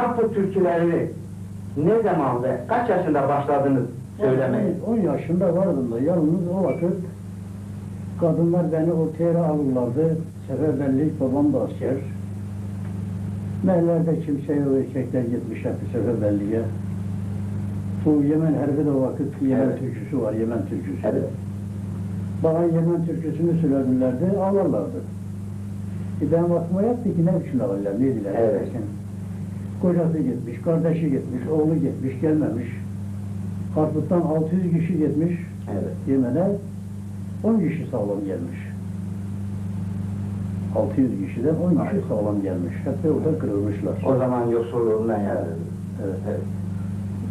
Harput türkülerini ne zaman ve kaç yaşında başladınız söylemeye? 10 yaşında vardım da yalnız o vakit kadınlar beni ortaya alırlardı. Seferberlik, babam da asker. Meğerlerde kimse yok, erkekler gitmiş hep seferberliğe. Bu Yemen Harbi de o vakit Yemen türküsü var, Yemen türküsü. Evet. Bana Yemen türküsünü söylerlerdi, ağlarlardı. Ben bakma yaptı ki ne biçim ağırlar, neydiler? Evet. Kocası gitmiş, kardeşi gitmiş, oğlu gitmiş, gelmemiş. Harput'tan 600 kişi gitmiş, Evet. Yemen'e 10 kişi sağlam gelmiş. 600 kişiden 10 kişi sağlam gelmiş. Hep de orada kırılmışlar. O zaman yoksulluğundan yani. Evet.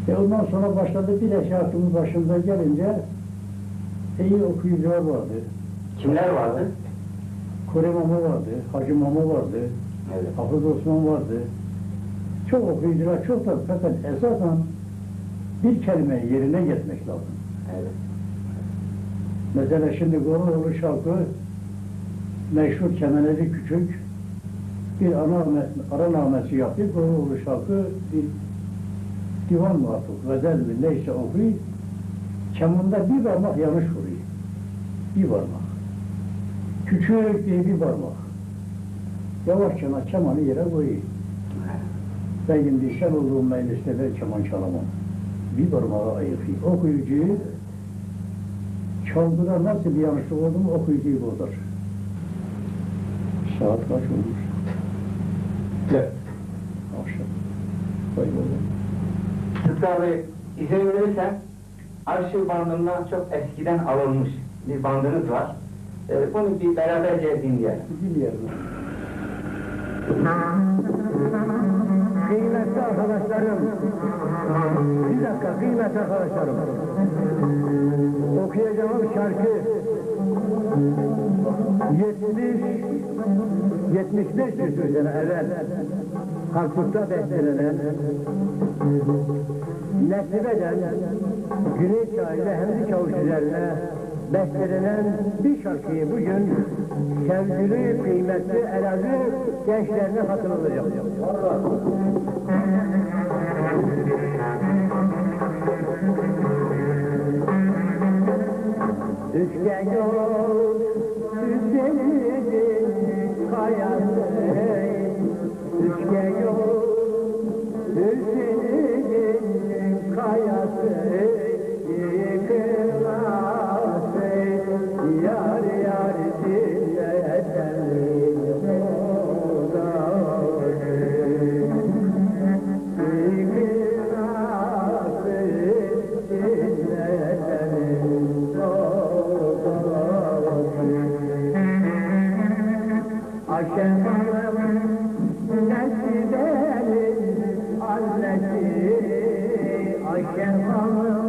Evet. Ondan sonra başladı bir de aklımız başımıza gelince iyi okuyucular vardı. Kimler vardı? Kore Mama vardı, Hacı Mama vardı, Evet. Hafız Osman vardı. Çok okuyucular çok da fakat esasen bir kelimeyi yerine getirmek lazım. Evet. Mesela şimdi Goroğlu şarkı meşhur Kemeneli Küçük bir ara namesi yaptı. Goroğlu şarkı bir divan mı artık, gazel mi neyse okuyor. Kemanda bir parmak yanlış vuruyor. Bir parmak. Küçük diye bir parmak. Yavaşça kemanı yere koyuyor. Ben şimdi sen olduğum mecliste ben keman çalamam. Bir parmağı ayıkıyor. Okuyucuyu çalgıda nasıl bir yanlışlık oldu mu okuyucuyu bozar. Saat kaç olmuş? Evet. Akşam. Kayboldu. Sıtkı Bey, izin verirsen arşiv bandından çok eskiden alınmış bir bandınız var. Bunu bir beraberce dinleyelim. Dinleyelim. Kıymetli arkadaşlarım, bir dakika kıymetli arkadaşlarım. Okuyacağım şarkı 75 küsur sene evvel Harput'ta bestelenen Nesibe'den Güney Sahil'de Hamdi Çavuş üzerine bestelenen bir şarkıyı bugün sevgili, kıymetli Elazığ gençlerine hatırlayacağım. Üçgen yol, Hüseyin'in kayası, üçgen yol, Hüseyin'in kayası, yıkılması, yar yar dinletelim olayı. Yıkılması, dinletelim Ayşe Hanım, Nesibe'nin annesi, Ayşe Hanım,